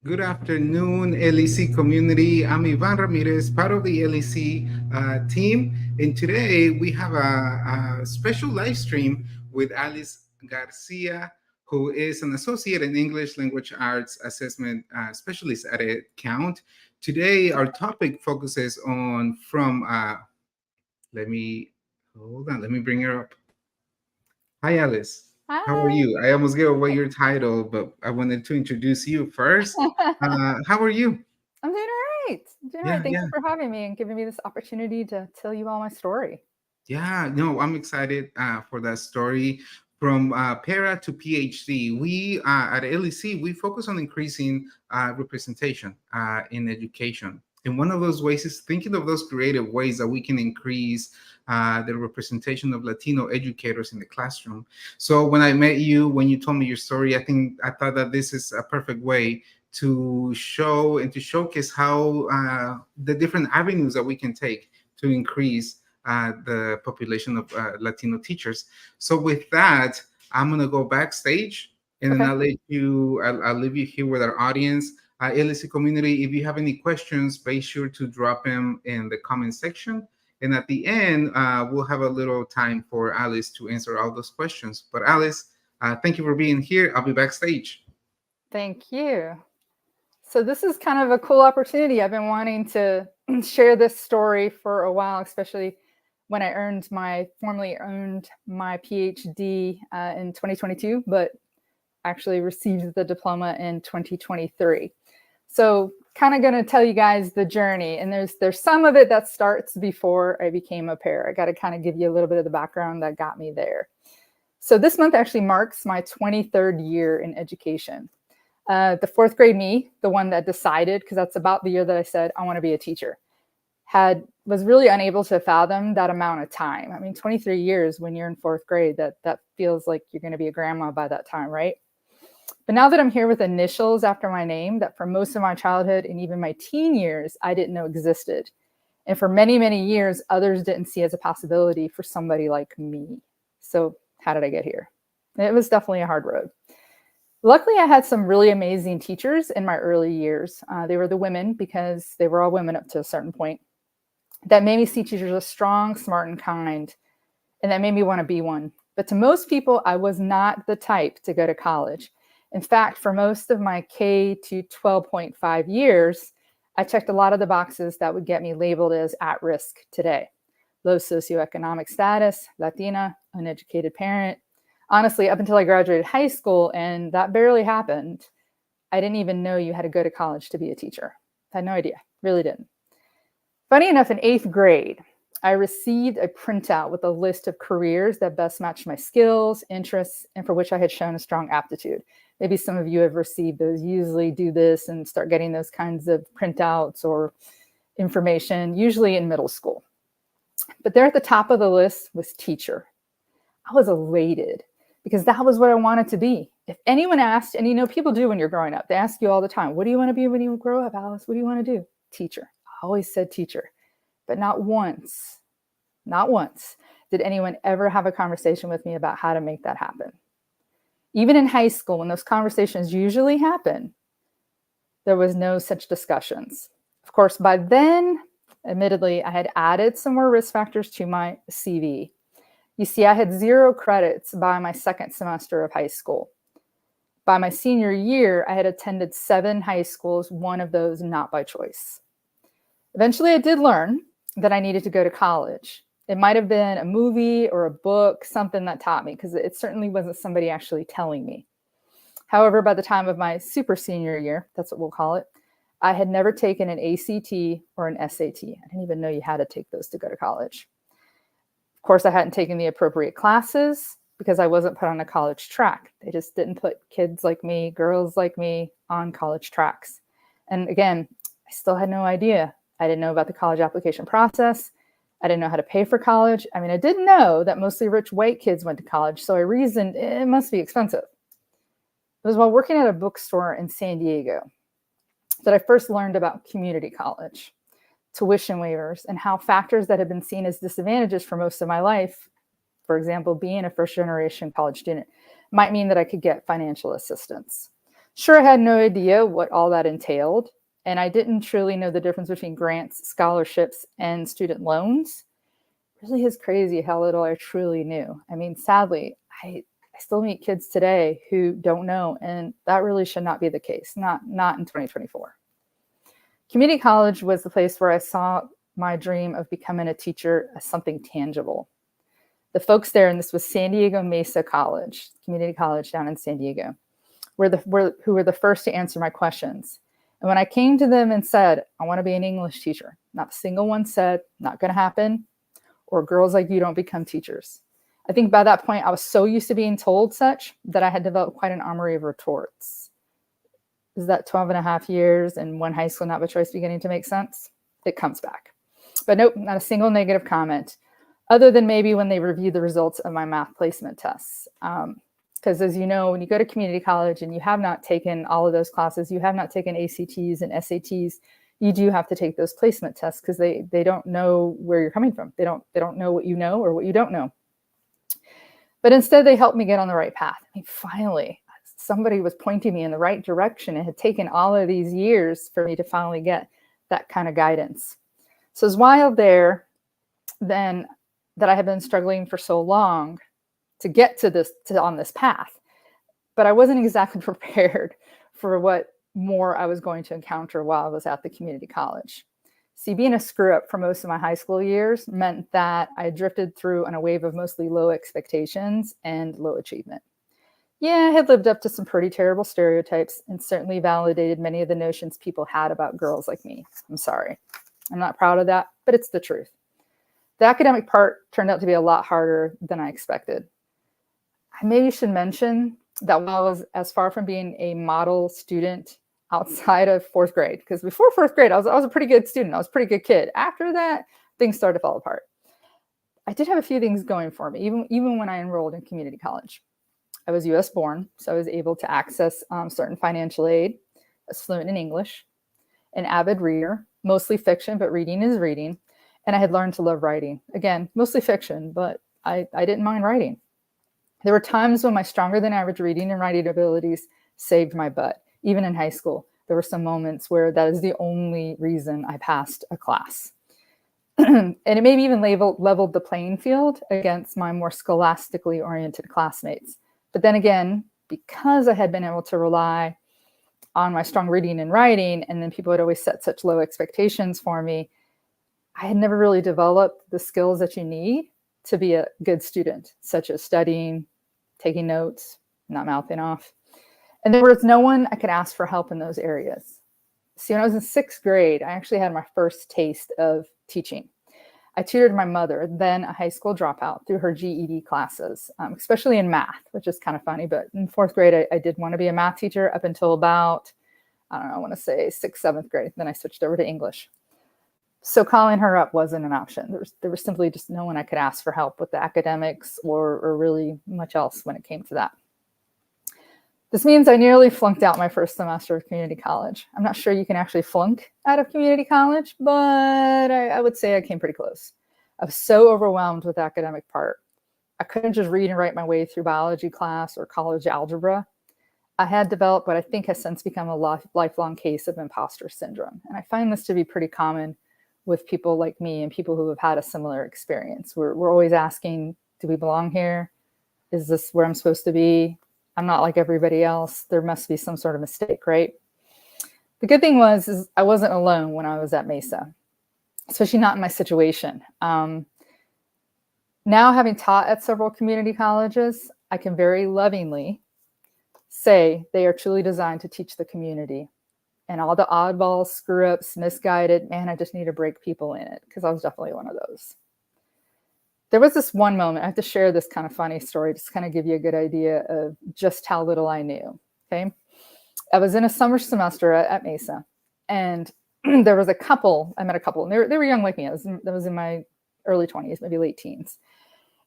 Good afternoon, LEC community. I'm Ivan Ramirez, part of the LEC team. And today we have a special live stream with Alice Garcia, who is an associate in English language arts assessment specialist at edCount. Today, our topic focuses on let me, hold on, let me bring her up. Hi, Alice. How are Hi. you? I almost gave away your title, but I wanted to introduce you first. How are you? I'm doing all right. I'm doing all right. Yeah, Thank yeah, you for having me and giving me this opportunity to tell you all my story. yeah. No, I'm excited for that story. From para to PhD, we at LEC we focus on increasing representation in education. And one of those ways is thinking of those creative ways that we can increase the representation of Latino educators in the classroom. So when I met you, when you told me your story, I thought that this is a perfect way to show and to showcase how the different avenues that we can take to increase the population of Latino teachers. So with that, I'm gonna go backstage, and then Okay. I'll leave you here with our audience. LSC community, if you have any questions, be sure to drop them in the comment section. And at the end, we'll have a little time for Alice to answer all those questions. But Alice, thank you for being here. I'll be backstage. Thank you. So this is kind of a cool opportunity. I've been wanting to share this story for a while, especially when I formally earned my PhD in 2022, but actually received the diploma in 2023. So kind of going to tell you guys the journey, and there's some of it that starts before I became a pair. I got to kind of give you a little bit of the background that got me there. So this month actually marks my 23rd year in education. The fourth grade me, the one that decided, because that's about the year that I said I want to be a teacher, was really unable to fathom that amount of time. I mean, 23 years when you're in fourth grade, that feels like you're going to be a grandma by that time, right? But now that I'm here with initials after my name, that for most of my childhood and even my teen years, I didn't know existed. And for many, many years, others didn't see as a possibility for somebody like me. So how did I get here? It was definitely a hard road. Luckily, I had some really amazing teachers in my early years. They were the women, because they were all women up to a certain point, that made me see teachers as strong, smart, and kind, and that made me want to be one. But to most people, I was not the type to go to college. In fact, for most of my K to 12.5 years, I checked a lot of the boxes that would get me labeled as at risk today. Low socioeconomic status, Latina, uneducated parent. Honestly, up until I graduated high school, and that barely happened, I didn't even know you had to go to college to be a teacher. I had no idea, really didn't. Funny enough, in 8th grade, I received a printout with a list of careers that best matched my skills, interests, and for which I had shown a strong aptitude. Maybe some of you have received those. Usually do this and start getting those kinds of printouts or information, usually in middle school. But there at the top of the list was teacher. I was elated because that was what I wanted to be. If anyone asked, and you know, people do when you're growing up, they ask you all the time, what do you want to be when you grow up, Alice? What do you want to do? Teacher. I always said teacher, but not once did anyone ever have a conversation with me about how to make that happen. Even in high school, when those conversations usually happen, there was no such discussions. Of course, by then, admittedly, I had added some more risk factors to my CV. You see, I had 0 credits by my second semester of high school. By my senior year, I had attended 7 high schools, one of those not by choice. Eventually, I did learn that I needed to go to college. It might have been a movie or a book, something that taught me, because it certainly wasn't somebody actually telling me. However, by the time of my super senior year, that's what we'll call it, I had never taken an ACT or an SAT. I didn't even know you had to take those to go to college. Of course, I hadn't taken the appropriate classes because I wasn't put on a college track. They just didn't put kids like me, girls like me, on college tracks. And again, I still had no idea. I didn't know about the college application process. I didn't know how to pay for college. I mean, I did know that mostly rich white kids went to college, so I reasoned it must be expensive. It was while working at a bookstore in San Diego that I first learned about community college, tuition waivers, and how factors that had been seen as disadvantages for most of my life, for example, being a first-generation college student, might mean that I could get financial assistance. Sure, I had no idea what all that entailed, and I didn't truly know the difference between grants, scholarships, and student loans. It really is crazy how little I truly knew. I mean, sadly, I still meet kids today who don't know, and that really should not be the case, not in 2024. Community college was the place where I saw my dream of becoming a teacher as something tangible. The folks there, and this was San Diego Mesa College, community college down in San Diego, who were the first to answer my questions. And when I came to them and said, I want to be an English teacher, not a single one said, not going to happen, or girls like you don't become teachers. I think by that point, I was so used to being told such that I had developed quite an armory of retorts. Is that 12 and a half years and one high school not by choice beginning to make sense? It comes back. But nope, not a single negative comment, other than maybe when they reviewed the results of my math placement tests. Because as you know, when you go to community college and you have not taken all of those classes, you have not taken ACTs and SATs, you do have to take those placement tests because they don't know where you're coming from. They don't know what you know or what you don't know. But instead, they helped me get on the right path. I mean, finally, somebody was pointing me in the right direction. It had taken all of these years for me to finally get that kind of guidance. So it's while there then that I had been struggling for so long to get on this path. But I wasn't exactly prepared for what more I was going to encounter while I was at the community college. See, being a screw up for most of my high school years meant that I drifted through on a wave of mostly low expectations and low achievement. Yeah, I had lived up to some pretty terrible stereotypes and certainly validated many of the notions people had about girls like me. I'm sorry. I'm not proud of that, but it's the truth. The academic part turned out to be a lot harder than I expected. I maybe should mention that while I was as far from being a model student outside of fourth grade, because before fourth grade, I was a pretty good student. I was a pretty good kid. After that, things started to fall apart. I did have a few things going for me, even when I enrolled in community college. I was US born, so I was able to access certain financial aid. I was fluent in English, an avid reader, mostly fiction, but reading is reading. And I had learned to love writing. Again, mostly fiction, but I didn't mind writing. There were times when my stronger than average reading and writing abilities saved my butt. Even in high school, there were some moments where that is the only reason I passed a class. And it maybe even leveled the playing field against my more scholastically oriented classmates. But then again, because I had been able to rely on my strong reading and writing, and then people had always set such low expectations for me, I had never really developed the skills that you need to be a good student, such as studying, taking notes, not mouthing off. And there was no one I could ask for help in those areas. See, when I was in sixth grade, I actually had my first taste of teaching. I tutored my mother, then a high school dropout, through her GED classes, especially in math, which is kind of funny. But in fourth grade, I did want to be a math teacher up until about, I don't know, I want to say sixth, seventh grade. Then I switched over to English. So calling her up wasn't an option. There was simply just no one I could ask for help with the academics or really much else when it came to that. This means I nearly flunked out my first semester of community college. I'm not sure you can actually flunk out of community college, but I would say I came pretty close. I was so overwhelmed with the academic part. I couldn't just read and write my way through biology class or college algebra. I had developed what I think has since become a lifelong case of imposter syndrome. And I find this to be pretty common with people like me and people who have had a similar experience. We're always asking, do we belong here? Is this where I'm supposed to be? I'm not like everybody else. There must be some sort of mistake, right? The good thing is I wasn't alone when I was at Mesa, especially not in my situation. Now, having taught at several community colleges, I can very lovingly say they are truly designed to teach the community. And all the oddballs, screw-ups, misguided, man, I just need to break people in it, because I was definitely one of those. There was this one moment, I have to share this kind of funny story, just kind of give you a good idea of just how little I knew, okay? I was in a summer semester at Mesa, and there was a couple, I met a couple, and they were young like me. I was in my early 20s, maybe late teens.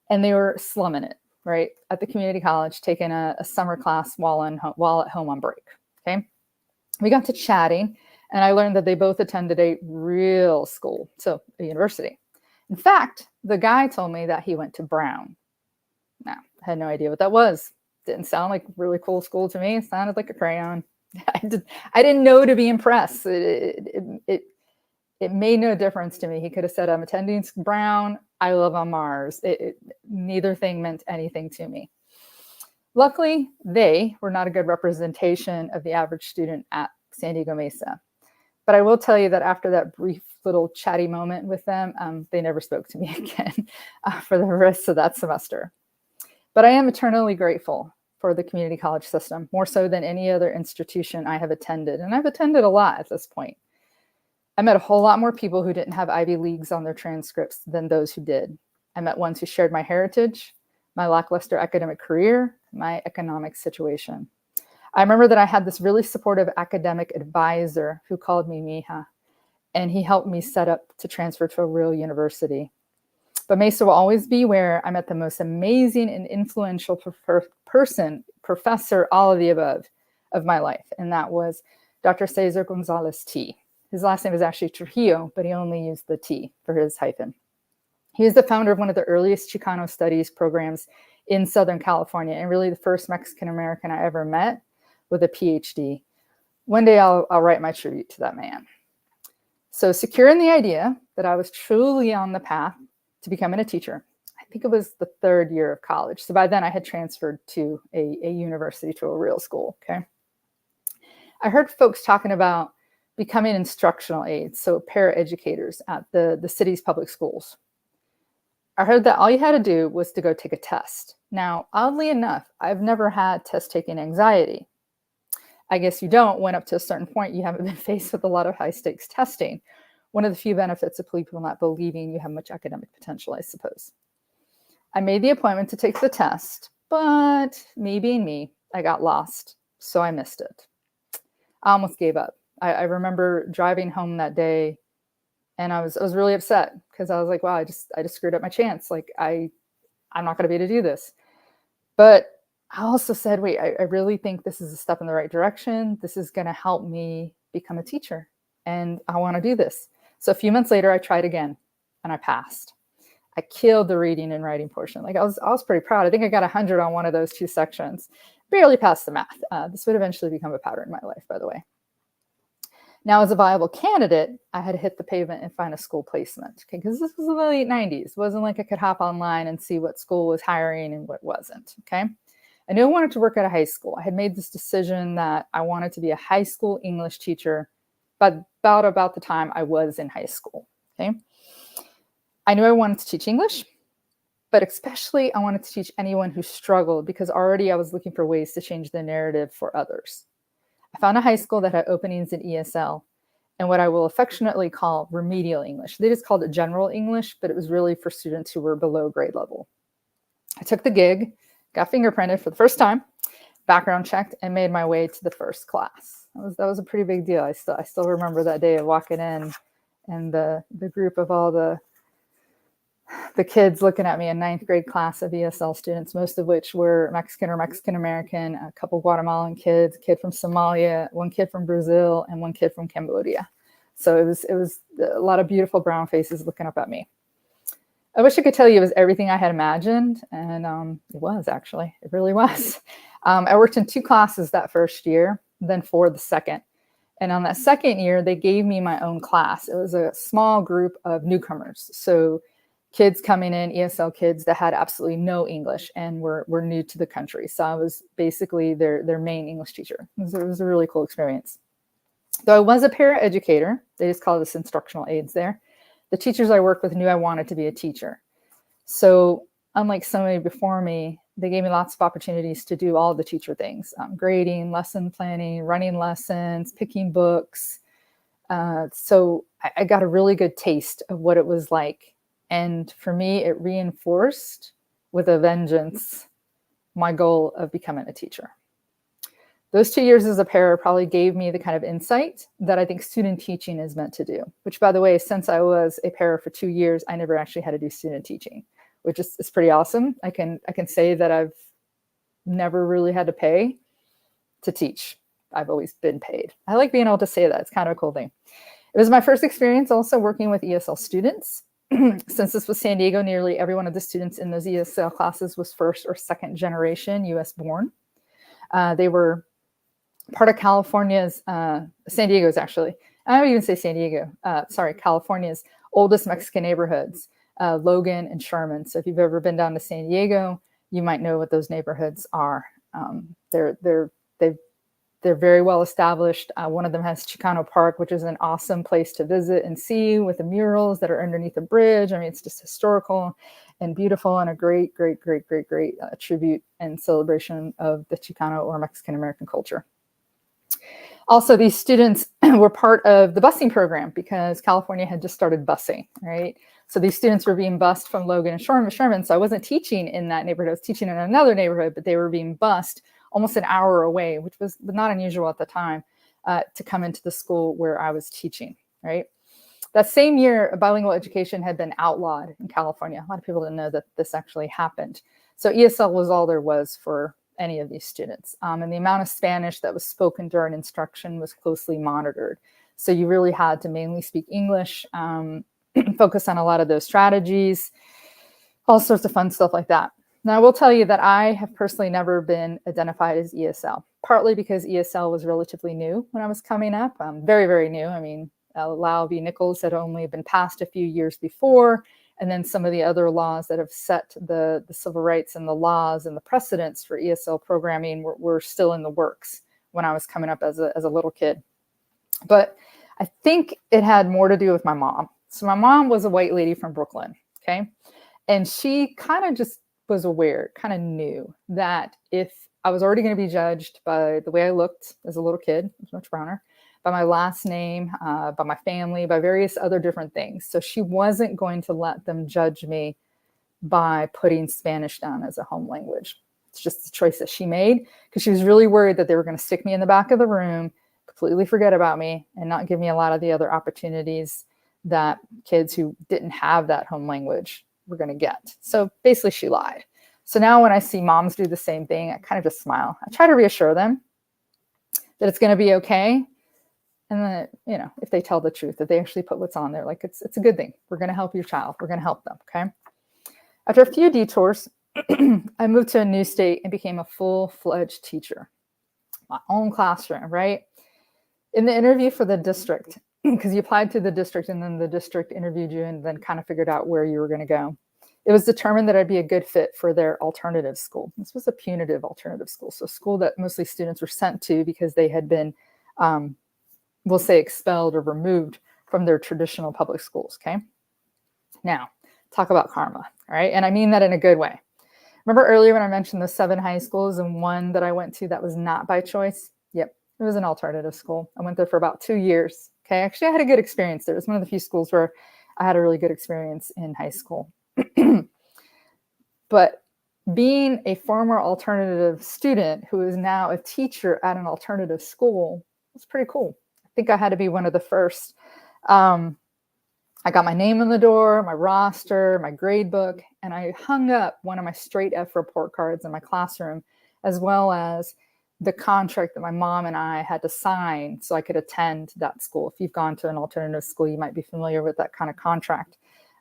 And they were slumming it, right? At the community college, taking a summer class while at home on break, okay? We got to chatting, and I learned that they both attended a real school, so a university. In fact, the guy told me that he went to Brown. Now, I had no idea what that was. Didn't sound like a really cool school to me. It sounded like a crayon. I didn't know to be impressed. It made no difference to me. He could have said, I'm attending Brown. I live on Mars. Neither thing meant anything to me. Luckily, they were not a good representation of the average student at San Diego Mesa. But I will tell you that after that brief little chatty moment with them, they never spoke to me again for the rest of that semester. But I am eternally grateful for the community college system, more so than any other institution I have attended. And I've attended a lot at this point. I met a whole lot more people who didn't have Ivy Leagues on their transcripts than those who did. I met ones who shared my heritage, my lackluster academic career, my economic situation. I remember that I had this really supportive academic advisor who called me Mija, and he helped me set up to transfer to a real university. But Mesa will always be where I met the most amazing and influential person, professor, all of the above of my life. And that was Dr. Cesar Gonzalez T. His last name is actually Trujillo, but he only used the T for his hyphen. He was the founder of one of the earliest Chicano studies programs in Southern California, and really the first Mexican-American I ever met with a Ph.D. One day I'll write my tribute to that man. So secure in the idea that I was truly on the path to becoming a teacher, I think it was the third year of college. So by then I had transferred to a university, to a real school, okay? I heard folks talking about becoming instructional aides, so paraeducators at the city's public schools. I heard that all you had to do was to go take a test. Now, oddly enough, I've never had test-taking anxiety. I guess you don't when up to a certain point you haven't been faced with a lot of high-stakes testing. One of the few benefits of people not believing you have much academic potential, I suppose. I made the appointment to take the test, but me being me, I got lost, so I missed it. I almost gave up. I remember driving home that day, and I was really upset because I was like, wow, I just screwed up my chance. Like I'm not going to be able to do this. But I also said, wait, I really think this is a step in the right direction. This is going to help me become a teacher, and I want to do this. So a few months later, I tried again, and I passed. I killed the reading and writing portion. Like I was pretty proud. I think I got 100 on one of those two sections. Barely passed the math. This would eventually become a pattern in my life, by the way. Now, as a viable candidate, I had to hit the pavement and find a school placement, okay? Because this was in the late 90s. It wasn't like I could hop online and see what school was hiring and what wasn't, okay? I knew I wanted to work at a high school. I had made this decision that I wanted to be a high school English teacher, but about the time I was in high school, okay? I knew I wanted to teach English, but especially I wanted to teach anyone who struggled, because already I was looking for ways to change the narrative for others. I found a high school that had openings in ESL and what I will affectionately call remedial English. They just called it general English, but it was really for students who were below grade level. I took the gig, got fingerprinted for the first time, background checked, and made my way to the first class. That was a pretty big deal. I still remember that day of walking in and the group of all the kids looking at me, a 9th grade class of ESL students, most of which were Mexican or Mexican-American, a couple Guatemalan kids, a kid from Somalia, one kid from Brazil, and one kid from Cambodia. So it was a lot of beautiful brown faces looking up at me. I wish I could tell you it was everything I had imagined, and it was actually. It really was. I worked in 2 classes that first year, then 4 the second. And on that second year, they gave me my own class. It was a small group of newcomers. So kids coming in, ESL kids that had absolutely no English and were new to the country. So I was basically their main English teacher. It was a really cool experience. Though I was a paraeducator, they just call us instructional aides there, the teachers I worked with knew I wanted to be a teacher. So unlike so many before me, they gave me lots of opportunities to do all the teacher things, grading, lesson planning, running lessons, picking books. So I got a really good taste of what it was like. And for me, it reinforced with a vengeance my goal of becoming a teacher. Those 2 years as a para probably gave me the kind of insight that I think student teaching is meant to do, which, by the way, since I was a para for 2 years, I never actually had to do student teaching, which is pretty awesome. I can say that I've never really had to pay to teach. I've always been paid. I like being able to say that. It's kind of a cool thing. It was my first experience also working with ESL students. Since this was San Diego, nearly every one of the students in those ESL classes was first or second generation US born. They were part of California's, San Diego's actually, I don't even say San Diego, California's oldest Mexican neighborhoods, Logan and Sherman. So if you've ever been down to San Diego, you might know what those neighborhoods are. They're very well established. One of them has Chicano Park, which is an awesome place to visit and see with the murals that are underneath the bridge. I mean, it's just historical and beautiful and a great tribute and celebration of the Chicano or Mexican-American culture. Also, these students were part of the busing program because California had just started busing, right? So these students were being bused from Logan and Sherman. So I wasn't teaching in that neighborhood. I was teaching in another neighborhood, but they were being bused almost an hour away, which was not unusual at the time, to come into the school where I was teaching, right? That same year, bilingual education had been outlawed in California. A lot of people didn't know that this actually happened. So ESL was all there was for any of these students. And the amount of Spanish that was spoken during instruction was closely monitored. So you really had to mainly speak English, focus on a lot of those strategies, all sorts of fun stuff like that. Now, I will tell you that I have personally never been identified as ESL, partly because ESL was relatively new when I was coming up, very new. I mean, Lau v. Nichols had only been passed a few years before, and then some of the other laws that have set the civil rights and the laws and the precedents for ESL programming were still in the works when I was coming up as a little kid. But I think it had more to do with my mom. So my mom was a white lady from Brooklyn, okay? And she kind of just was aware, kind of knew that if I was already going to be judged by the way I looked as a little kid, I was much browner, by my last name, by my family, by various other different things. So she wasn't going to let them judge me by putting Spanish down as a home language. It's just a choice that she made because she was really worried that they were going to stick me in the back of the room, completely forget about me, and not give me a lot of the other opportunities that kids who didn't have that home language were going to get. So basically she lied. So now when I see moms do the same thing, I kind of just smile. I try to reassure them that it's going to be okay. And then, you know, if they tell the truth, that they actually put what's on there, like it's a good thing. We're going to help your child. We're going to help them. Okay. After a few detours, I moved to a new state and became a full-fledged teacher. My own classroom, right? In the interview for the district, because you applied to the district and then the district interviewed you and then kind of figured out where you were going to go. It was determined that I'd be a good fit for their alternative school. This was a punitive alternative school. So a school that mostly students were sent to because they had been, we'll say, expelled or removed from their traditional public schools, okay? Now, talk about karma, all right? And I mean that in a good way. Remember earlier when I mentioned the 7 high schools and one that I went to that was not by choice? Yep, it was an alternative school. I went there for about 2 years. Okay, actually, I had a good experience there. It was one of the few schools where I had a really good experience in high school. But being a former alternative student who is now a teacher at an alternative school was pretty cool. I think I had to be one of the first. I got my name on the door, my roster, my grade book, and I hung up one of my straight F report cards in my classroom, as well as the contract that my mom and I had to sign so I could attend that school. If you've gone to an alternative school, you might be familiar with that kind of contract.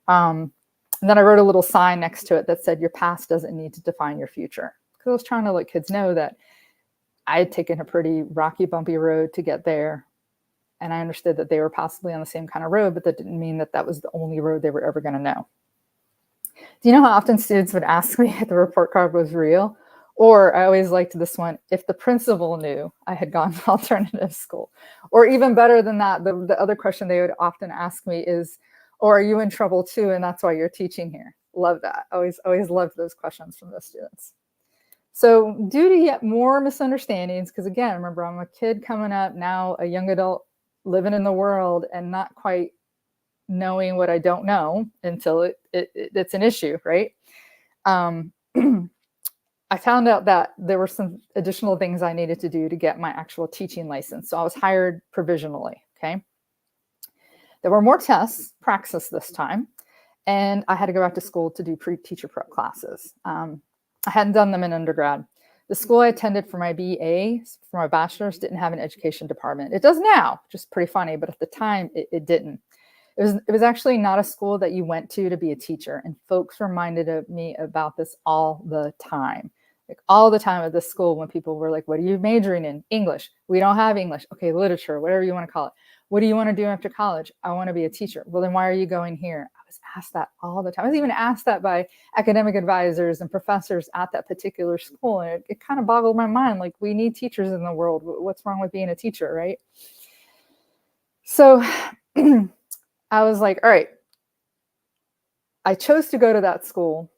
And then I wrote a little sign next to it that said, your past doesn't need to define your future. Because I was trying to let kids know that I had taken a pretty rocky, bumpy road to get there. And I understood that they were possibly on the same kind of road, but that didn't mean that that was the only road they were ever going to know. Do you know how often students would ask me if the report card was real? Or I always liked this one, if the principal knew I had gone to alternative school. Or even better than that, the other question they would often ask me is, or are you in trouble too, and that's why you're teaching here? Love that. Always loved those questions from those students. So due to yet more misunderstandings, because again, remember, I'm a kid coming up, now a young adult living in the world and not quite knowing what I don't know until it's an issue, right? I found out that there were some additional things I needed to do to get my actual teaching license. So I was hired provisionally, okay? There were more tests, praxis this time, and I had to go back to school to do pre-teacher prep classes. I hadn't done them in undergrad. The school I attended for my BA, for my bachelor's, didn't have an education department. It does now, which is pretty funny, but at the time it didn't. It was actually not a school that you went to be a teacher, and folks reminded me about this all the time. Like all the time at this school when people were like, what are you majoring in? English. We don't have English. Okay, literature, whatever you want to call it. What do you want to do after college? I want to be a teacher. Well, then why are you going here? I was asked that all the time. I was even asked that by academic advisors and professors at that particular school. And it kind of boggled my mind. Like, we need teachers in the world. What's wrong with being a teacher, right? So I was like, all right. I chose to go to that school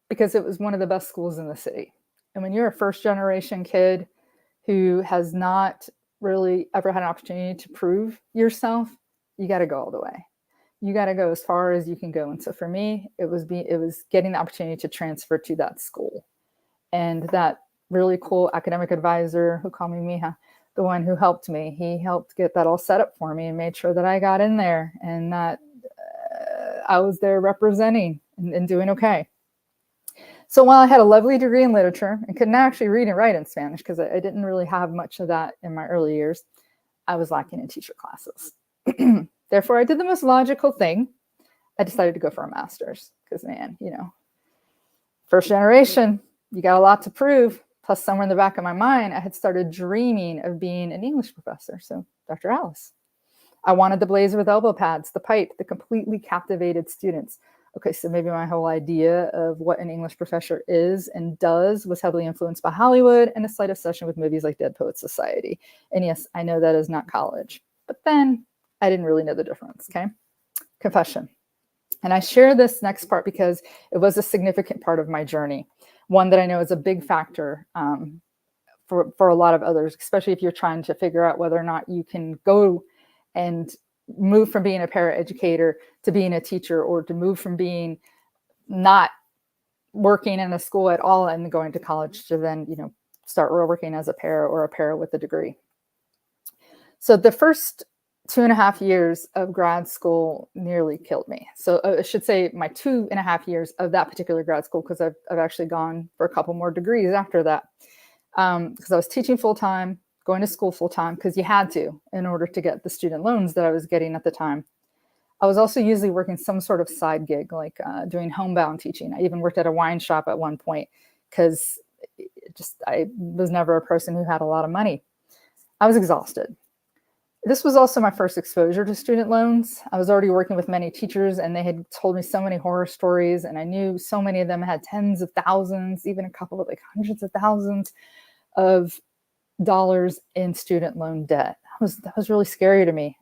because it was one of the best schools in the city. And when you're a first generation kid who has not really ever had an opportunity to prove yourself, you got to go all the way. You got to go as far as you can go. And so for me, it was getting the opportunity to transfer to that school. And that really cool academic advisor who called me Mija, the one who helped me, he helped get that all set up for me and made sure that I got in there and that I was there representing and doing okay. So while I had a lovely degree in literature and could not actually read and write in Spanish because I didn't really have much of that in my early years, I was lacking in teacher classes. Therefore, I did the most logical thing. I decided to go for a master's because, man, first generation, you got a lot to prove. Plus, somewhere in the back of my mind, I had started dreaming of being an English professor. So, Dr. Alice. I wanted the blazer with elbow pads, the pipe, the completely captivated students. Okay, so maybe my whole idea of what an English professor is and does was heavily influenced by Hollywood and a slight obsession with movies like Dead Poets Society. And yes, I know that is not college, but then I didn't really know the difference, okay? Confession. And I share this next part because it was a significant part of my journey, one that I know is a big factor for a lot of others, especially if you're trying to figure out whether or not you can go and move from being a paraeducator to being a teacher, or to move from being not working in a school at all and going to college to then, start working as a para or a para with a degree. So the first 2.5 years of grad school nearly killed me. So I should say my 2.5 years of that particular grad school, because I've actually gone for a couple more degrees after that. Because I was teaching full-time, going to school full-time, because you had to in order to get the student loans that I was getting at the time. I was also usually working some sort of side gig, like doing homebound teaching. I even worked at a wine shop at one point because I was never a person who had a lot of money. I was exhausted. This was also my first exposure to student loans. I was already working with many teachers, and they had told me so many horror stories, and I knew so many of them had tens of thousands, even a couple of hundreds of thousands of dollars in student loan debt. That was really scary to me.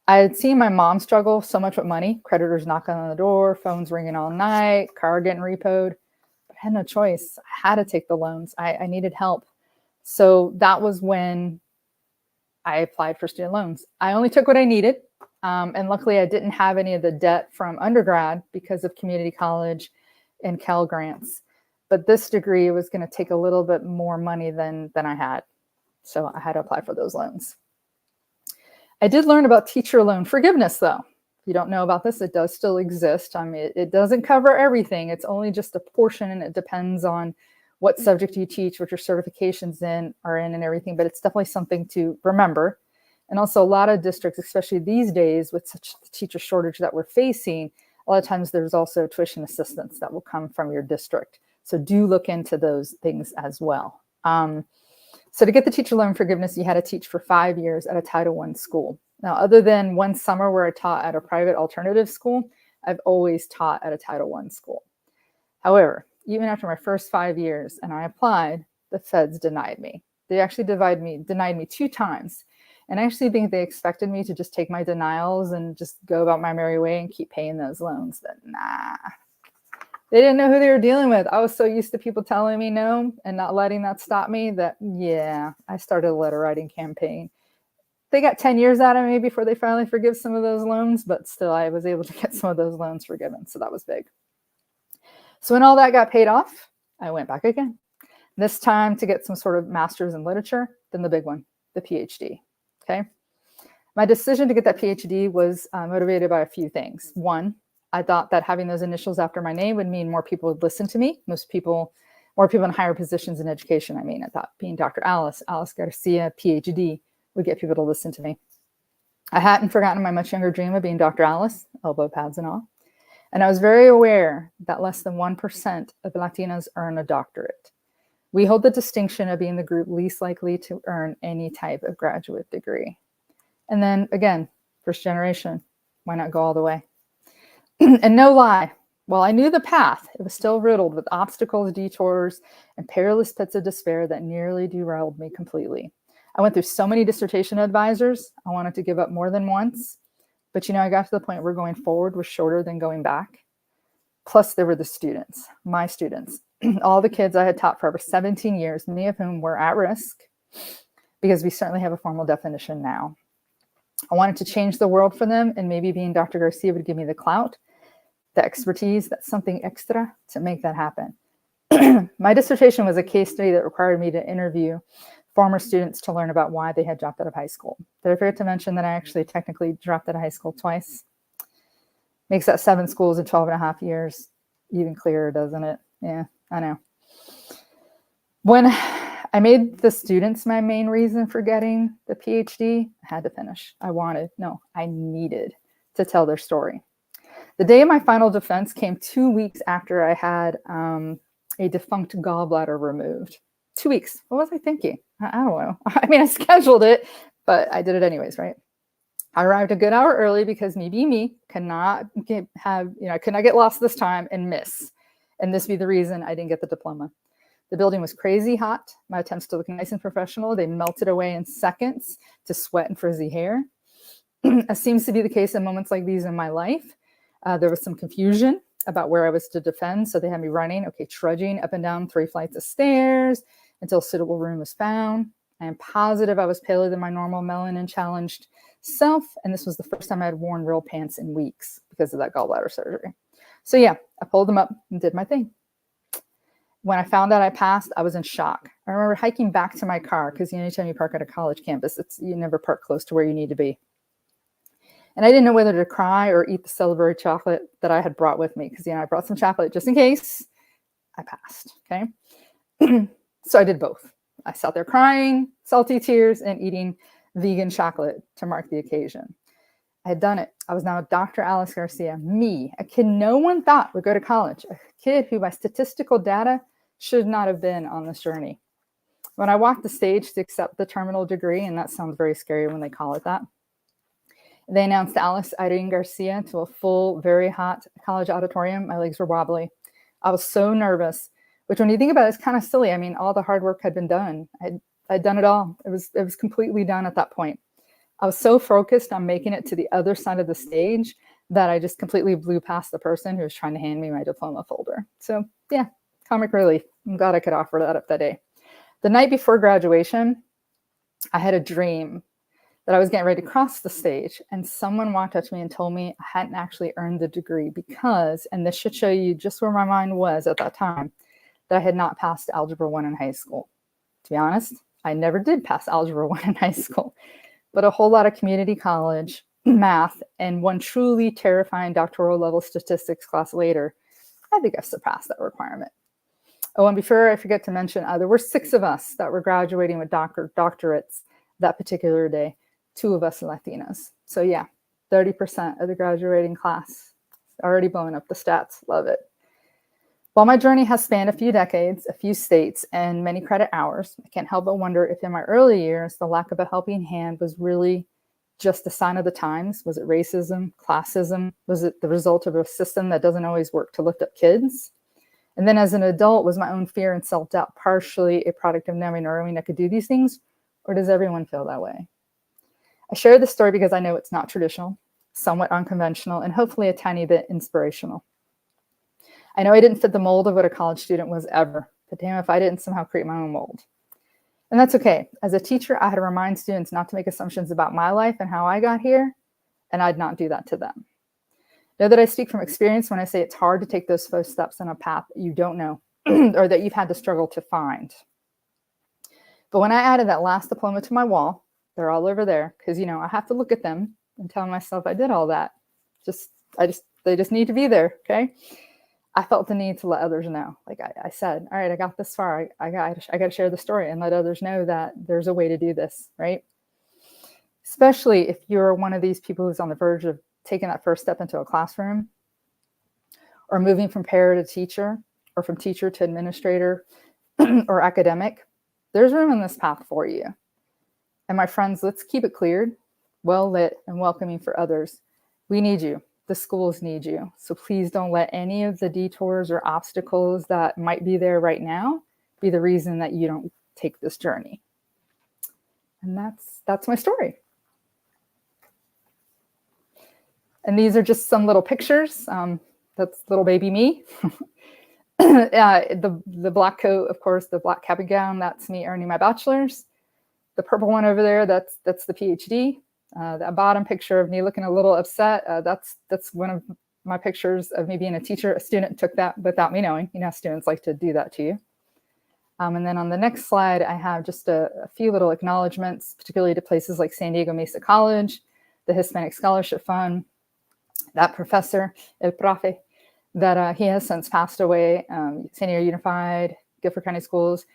I had seen my mom struggle so much with money, creditors knocking on the door, phones ringing all night, car getting repoed. But I had no choice. I had to take the loans. I needed help. So that was when I applied for student loans. I only took what I needed. And luckily I didn't have any of the debt from undergrad because of community college and Cal grants. But this degree was going to take a little bit more money than I had. So I had to apply for those loans. I did learn about teacher loan forgiveness, though. If you don't know about this, it does still exist. I mean, it doesn't cover everything. It's only just a portion, and it depends on what subject you teach, what your certifications are in and everything. But it's definitely something to remember. And also a lot of districts, especially these days with such the teacher shortage that we're facing, a lot of times there's also tuition assistance that will come from your district. So do look into those things as well. So to get the teacher loan forgiveness, you had to teach for 5 years at a Title I school. Now, other than one summer where I taught at a private alternative school, I've always taught at a Title I school. However, even after my first 5 years and I applied, the feds denied me. They actually denied me 2 times. And I actually think they expected me to just take my denials and just go about my merry way and keep paying those loans. But nah. They didn't know who they were dealing with. I was so used to people telling me no and not letting that stop me that, yeah, I started a letter writing campaign. They got 10 years out of me before they finally forgive some of those loans, but still I was able to get some of those loans forgiven. So that was big. So when all that got paid off, I went back again, this time to get some sort of master's in literature, then the big one, the PhD. Okay. My decision to get that PhD was motivated by a few things. One, I thought that having those initials after my name would mean more people would listen to me. More people in higher positions in education. I mean, I thought being Dr. Alice Garcia, Ph.D. would get people to listen to me. I hadn't forgotten my much younger dream of being Dr. Alice, elbow pads and all. And I was very aware that less than 1% of Latinas earn a doctorate. We hold the distinction of being the group least likely to earn any type of graduate degree. And then again, first generation, why not go all the way? And no lie, while I knew the path, it was still riddled with obstacles, detours, and perilous pits of despair that nearly derailed me completely. I went through so many dissertation advisors. I wanted to give up more than once. But I got to the point where going forward was shorter than going back. Plus, there were the students, my students, all the kids I had taught for over 17 years, many of whom were at risk, because we certainly have a formal definition now. I wanted to change the world for them, and maybe being Dr. Garcia would give me the clout, the expertise, that's something extra to make that happen. My dissertation was a case study that required me to interview former students to learn about why they had dropped out of high school. Did I forget to mention that I actually technically dropped out of high school twice? Makes that 7 schools in 12 and a half years even clearer, doesn't it? Yeah, I know. When I made the students my main reason for getting the PhD, I had to finish. I needed to tell their story. The day of my final defense came 2 weeks after I had a defunct gallbladder removed. 2 weeks. What was I thinking? I don't know. I mean, I scheduled it, but I did it anyways, right? I arrived a good hour early because me could not get lost this time and miss. And this be the reason I didn't get the diploma. The building was crazy hot. My attempts to look nice and professional, they melted away in seconds to sweat and frizzy hair. As seems to be the case in moments like these in my life, there was some confusion about where I was to defend. So they had me trudging up and down 3 flights of stairs until a suitable room was found. I am positive I was paler than my normal melanin-challenged self, and this was the first time I had worn real pants in weeks because of that gallbladder surgery. So yeah, I pulled them up and did my thing. When I found out I passed, I was in shock. I remember hiking back to my car because anytime you park at a college campus, you never park close to where you need to be. And I didn't know whether to cry or eat the celebratory chocolate that I had brought with me because I brought some chocolate just in case. I passed, okay? So I did both. I sat there crying, salty tears, and eating vegan chocolate to mark the occasion. I had done it. I was now Dr. Alice Garcia, me, a kid no one thought would go to college, a kid who by statistical data should not have been on this journey. When I walked the stage to accept the terminal degree, and that sounds very scary when they call it that, they announced Alice Garcia to a full, very hot college auditorium. My legs were wobbly. I was so nervous, which when you think about it, it's kind of silly. I mean, all the hard work had been done. I'd done it all. It was completely done at that point. I was so focused on making it to the other side of the stage that I just completely blew past the person who was trying to hand me my diploma folder. So yeah, comic relief. I'm glad I could offer that up that day. The night before graduation, I had a dream that I was getting ready to cross the stage, and someone walked up to me and told me I hadn't actually earned the degree because, and this should show you just where my mind was at that time, that I had not passed Algebra 1 in high school. To be honest, I never did pass Algebra 1 in high school, but a whole lot of community college, math, and one truly terrifying doctoral level statistics class later, I think I've surpassed that requirement. Oh, and before I forget to mention, there were 6 of us that were graduating with doctorates that particular day. 2 of us Latinas. So yeah, 30% of the graduating class. Already blowing up the stats. Love it. While my journey has spanned a few decades, a few states, and many credit hours, I can't help but wonder if in my early years, the lack of a helping hand was really just a sign of the times. Was it racism, classism? Was it the result of a system that doesn't always work to lift up kids? And then as an adult, was my own fear and self-doubt partially a product of never knowing I could do these things? Or does everyone feel that way? I share this story because I know it's not traditional, somewhat unconventional, and hopefully a tiny bit inspirational. I know I didn't fit the mold of what a college student was ever, but damn if I didn't somehow create my own mold. And that's okay. As a teacher, I had to remind students not to make assumptions about my life and how I got here, and I'd not do that to them. Know that I speak from experience when I say it's hard to take those first steps on a path you don't know. or that you've had to struggle to find. But when I added that last diploma to my wall, they're all over there because, I have to look at them and tell myself I did all that. They just need to be there. Okay. I felt the need to let others know. Like I said, all right, I got this far. I got to share the story and let others know that there's a way to do this, right? Especially if you're one of these people who's on the verge of taking that first step into a classroom, or moving from para to teacher, or from teacher to administrator or academic. There's room in this path for you. And my friends, let's keep it cleared, well lit, and welcoming for others. We need you. The schools need you. So please don't let any of the detours or obstacles that might be there right now be the reason that you don't take this journey. And that's my story. And these are just some little pictures. That's little baby me. The black coat, of course, the black cap and gown, that's me earning my bachelor's. The purple one over there, that's the Ph.D. That bottom picture of me looking a little upset, that's one of my pictures of me being a teacher. A student took that without me knowing. Students like to do that to you. And then on the next slide, I have just a few little acknowledgements, particularly to places like San Diego Mesa College, the Hispanic Scholarship Fund, that professor, El Profe, that he has since passed away, San Diego Unified, Guilford County Schools,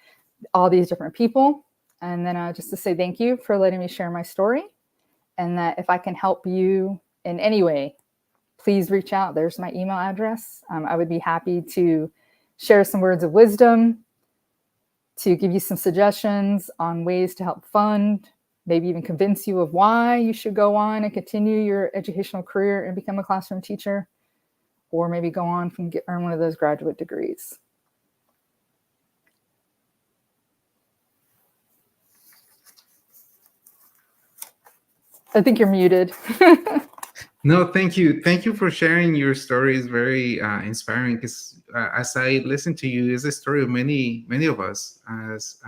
all these different people. And then just to say thank you for letting me share my story, and that if I can help you in any way, please reach out. There's my email address. I would be happy to share some words of wisdom, to give you some suggestions on ways to help fund, maybe even convince you of why you should go on and continue your educational career and become a classroom teacher, or maybe go on and earn one of those graduate degrees. I think you're muted. No, thank you. Thank you for sharing your story. It's very inspiring because as I listen to you, it's a story of many of us, as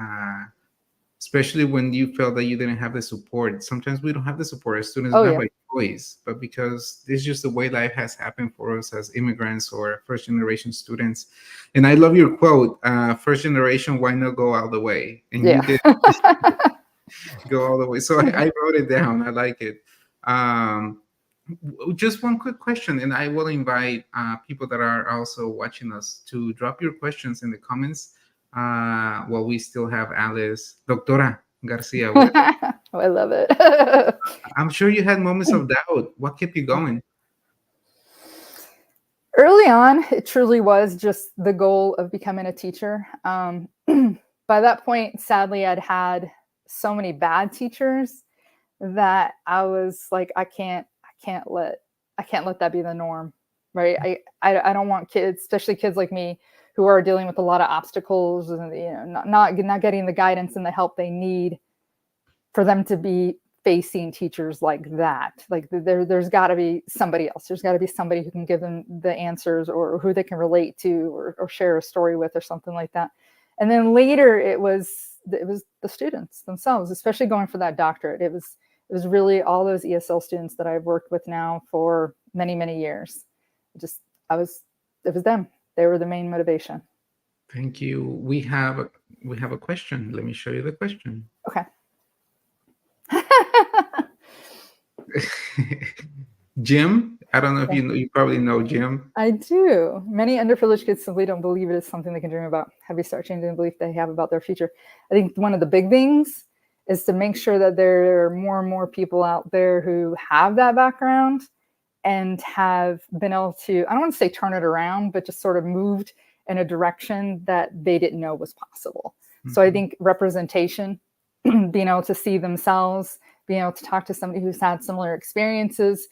especially when you felt that you didn't have the support. Sometimes we don't have the support as students, not by choice, but because this is just the way life has happened for us as immigrants or first generation students. And I love your quote, first generation, why not go all the way? And you did go all the way. So I wrote it down. I like it. Just one quick question, and I will invite people that are also watching us to drop your questions in the comments while we still have Alice, Doctora Garcia. Oh, I love it. I'm sure you had moments of doubt. What kept you going? Early on, it truly was just the goal of becoming a teacher. By that point, sadly, I'd had so many bad teachers that I was like, I can't let that be the norm, right? I don't want kids, especially kids like me, who are dealing with a lot of obstacles and not getting the guidance and the help they need, for them to be facing teachers like that. Like there's got to be somebody else. There's got to be somebody who can give them the answers, or who they can relate to, or share a story with, or something like that. And then later, it was the students themselves, especially going for that doctorate. It was really all those ESL students that I've worked with now for many, many years. It was them. They were the main motivation. Thank you. We have a question. Let me show you the question. Okay. Jim, I don't know if you probably know Jim. I do. Many underprivileged kids simply don't believe it is something they can dream about. Have you start changing the belief they have about their future? I think one of the big things is to make sure that there are more and more people out there who have that background and have been able to, I don't want to say turn it around, but just sort of moved in a direction that they didn't know was possible. Mm-hmm. So I think representation, being able to see themselves, being able to talk to somebody who's had similar experiences,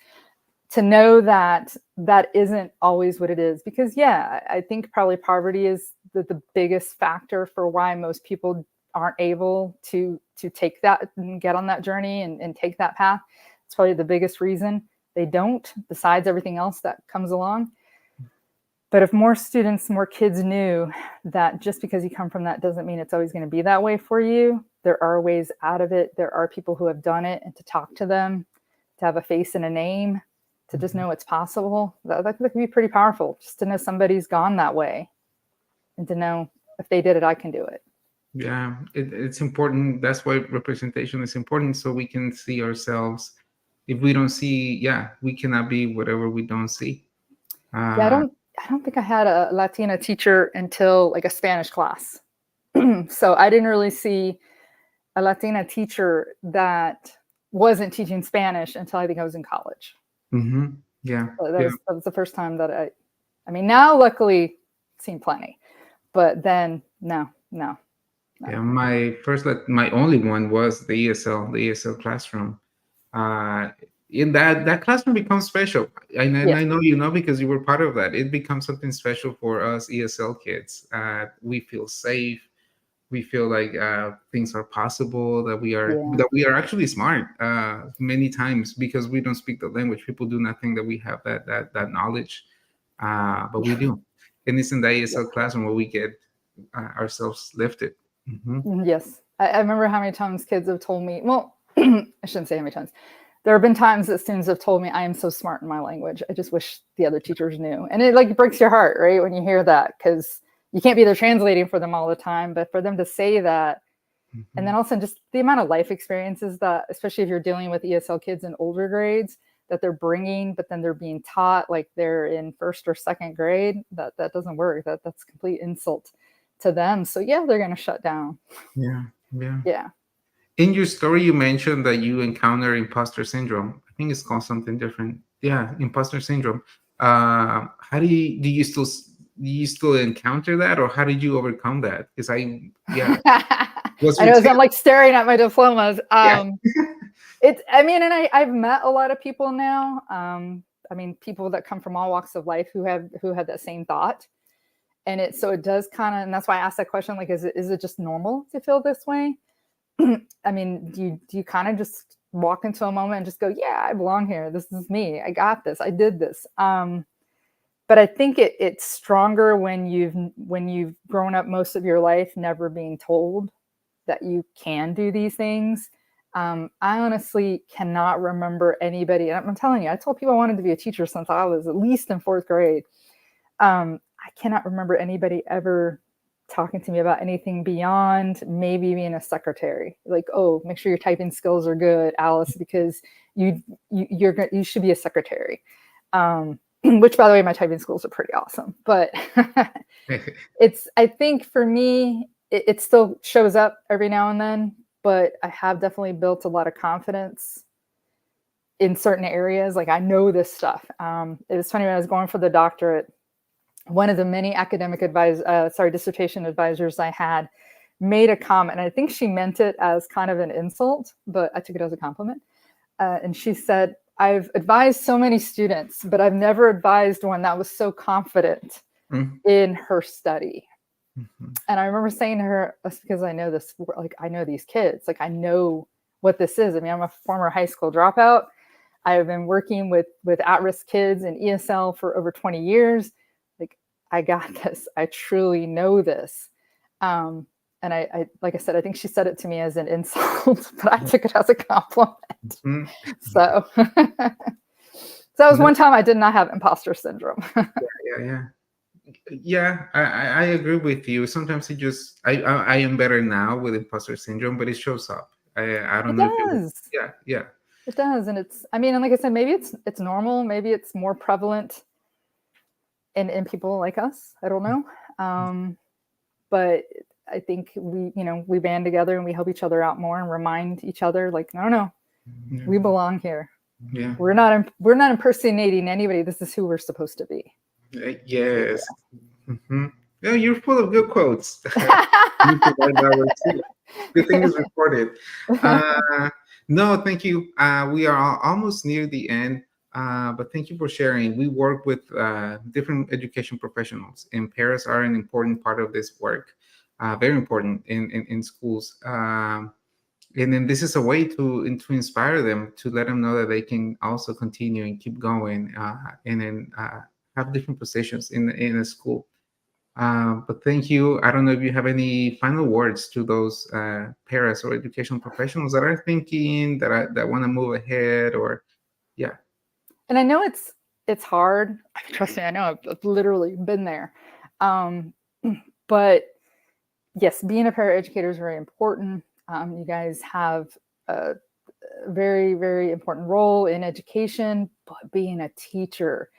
to know that that isn't always what it is. Because I think probably poverty is the biggest factor for why most people aren't able to take that and get on that journey and take that path. It's probably the biggest reason they don't, besides everything else that comes along. But if more students, more kids knew that just because you come from that doesn't mean it's always going to be that way for you. There are ways out of it. There are people who have done it, and to talk to them, to have a face and a name, to just know it's possible. That could be pretty powerful, just to know somebody's gone that way. and to know if they did it, I can do it. Yeah, it's important. That's why representation is important, so we can see ourselves. If we don't see, yeah, we cannot be whatever we don't see. Yeah, Uh, I don't think I had a Latina teacher until like a Spanish class. So I didn't really see a Latina teacher that wasn't teaching Spanish until I think I was in college. yeah, So yeah. that was the first time that I mean, now luckily seen plenty, but then no. Yeah, my first, my only one was the ESL classroom. Uh, in that classroom becomes special, and Yes. I know you know because you were part of that. It becomes something special for us ESL kids. We feel safe. We feel like things are possible. Yeah. That we are actually smart many times because we don't speak the language. People do not think that we have that knowledge, but we do. And it's in the ESL classroom where we get ourselves lifted. Yes. I remember how many times kids have told me, well, I shouldn't say how many times. There have been times that students have told me, I am so smart in my language. I just wish the other teachers knew. And it like breaks your heart, right? When you hear that, because you can't be there translating for them all the time, but for them to say that, and then also just the amount of life experiences that, especially if you're dealing with ESL kids in older grades, that they're bringing, but then they're being taught like they're in first or second grade, that doesn't work. That's complete insult to them. So yeah, they're going to shut down. Yeah, yeah. Yeah. In your story, you mentioned that you encounter imposter syndrome. I think it's called something different. Yeah, imposter syndrome. How do you still encounter that, or how did you overcome that? Because yeah, what's I your know, as tip? I'm like staring at my diplomas. Yeah. I mean, and I've met a lot of people now. I mean, people that come from all walks of life who have that same thought. And it does kind of, and that's why I asked that question, like, is it just normal to feel this way? I mean, do you kind of just walk into a moment and just go, yeah, I belong here. This is me. I got this. I did this. But I think it's stronger when you've grown up most of your life never being told that you can do these things. I honestly cannot remember anybody. And I'm telling you, I told people I wanted to be a teacher since I was at least in fourth grade. I cannot remember anybody ever talking to me about anything beyond maybe being a secretary. Like, oh, make sure your typing skills are good, Alice, because you should be a secretary. Which, by the way, my typing skills are pretty awesome. But I think for me, it still shows up every now and then. But I have definitely built a lot of confidence in certain areas. Like I know this stuff. It was funny when I was going for the doctorate. One of the many academic dissertation advisors I had made a comment. And I think she meant it as kind of an insult, but I took it as a compliment. And she said, I've advised so many students, but I've never advised one that was so confident in her study. And I remember saying to her, that's because I know this, like, I know these kids, like, I know what this is. I mean, I'm a former high school dropout. I've been working with at-risk kids in ESL for over 20 years. Like, I got this. I truly know this. And I like I said, I think she said it to me as an insult, but I took it as a compliment. So, so that was one time I did not have imposter syndrome. Yeah, I agree with you. Sometimes it just I am better now with imposter syndrome, but it shows up. I don't know if it does. And I mean, and like I said, maybe it's normal, maybe it's more prevalent in people like us. I don't know. But I think we band together and we help each other out more and remind each other, like, no, we belong here. Yeah, we're not impersonating anybody. This is who we're supposed to be. Yes. Yeah, you're full of good quotes. Good thing is recorded. No, thank you. We are almost near the end, but thank you for sharing. We work with different education professionals, and parents are an important part of this work, very important in schools. And then this is a way to inspire them, to let them know that they can also continue and keep going, and then have different positions in a school. But thank you. I don't know if you have any final words to those parents or educational professionals that are thinking that want to move ahead, or yeah. And I know it's hard. Trust me, I know I've literally been there. But yes, being a paraeducator is very important. You guys have a very, very important role in education, but being a teacher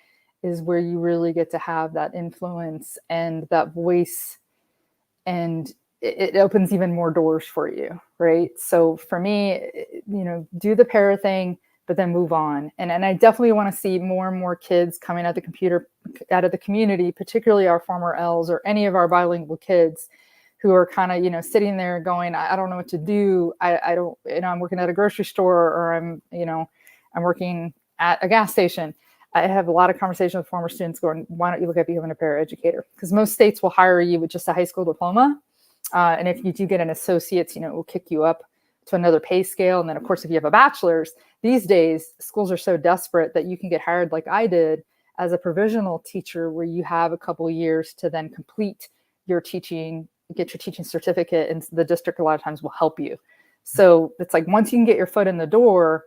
is where you really get to have that influence and that voice, and it opens even more doors for you, right? So for me, do the para thing, but then move on. And I definitely want to see more and more kids coming out of the community, particularly our former L's or any of our bilingual kids who are kind of, sitting there going, I don't know what to do. I don't, I'm working at a grocery store, or I'm working at a gas station. I have a lot of conversations with former students going, why don't you look at becoming a paraeducator? Because most states will hire you with just a high school diploma. And if you do get an associate's, it will kick you up to another pay scale. And then, of course, if you have a bachelor's, these days, schools are so desperate that you can get hired like I did as a provisional teacher, where you have a couple of years to then complete your teaching, get your teaching certificate, and the district a lot of times will help you. So it's like once you can get your foot in the door,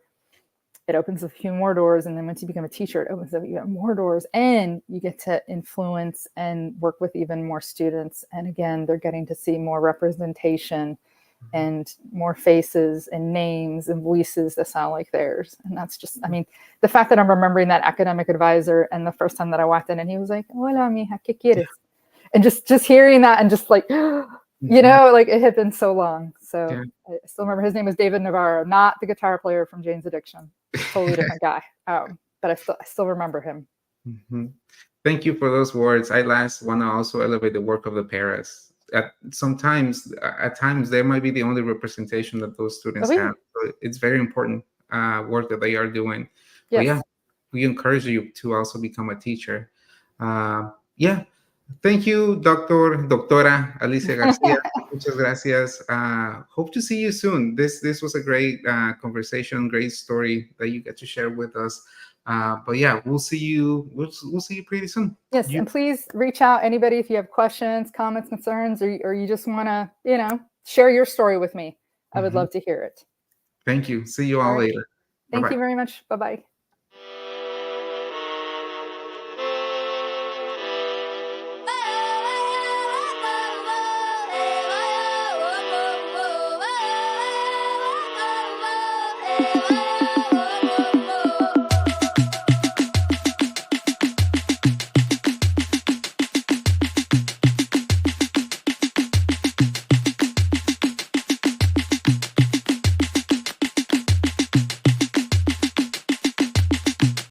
it opens a few more doors. And then once you become a teacher, it opens up even more doors, and you get to influence and work with even more students. And again, they're getting to see more representation and more faces and names and voices that sound like theirs. And that's just, the fact that I'm remembering that academic advisor, and the first time that I walked in and he was like, hola, mija, ¿qué quieres? And just hearing that, and just like, like it had been so long. So I still remember his name was David Navarro, not the guitar player from Jane's Addiction. Totally different guy. But I still remember him. Mm-hmm. Thank you for those words. I last want to also elevate the work of the paras. At times, they might be the only representation that those students have. So it's very important work that they are doing. Yes. But yeah, we encourage you to also become a teacher. Thank you, Doctora Alice Garcia. Muchas gracias. Hope to see you soon. This was a great conversation, great story that you get to share with us. But yeah, we'll see you. We'll see you pretty soon. Yes, and please reach out, anybody, if you have questions, comments, concerns, or you just want to, share your story with me. I would love to hear it. Thank you. See you all later. Thank you very much. Bye-bye.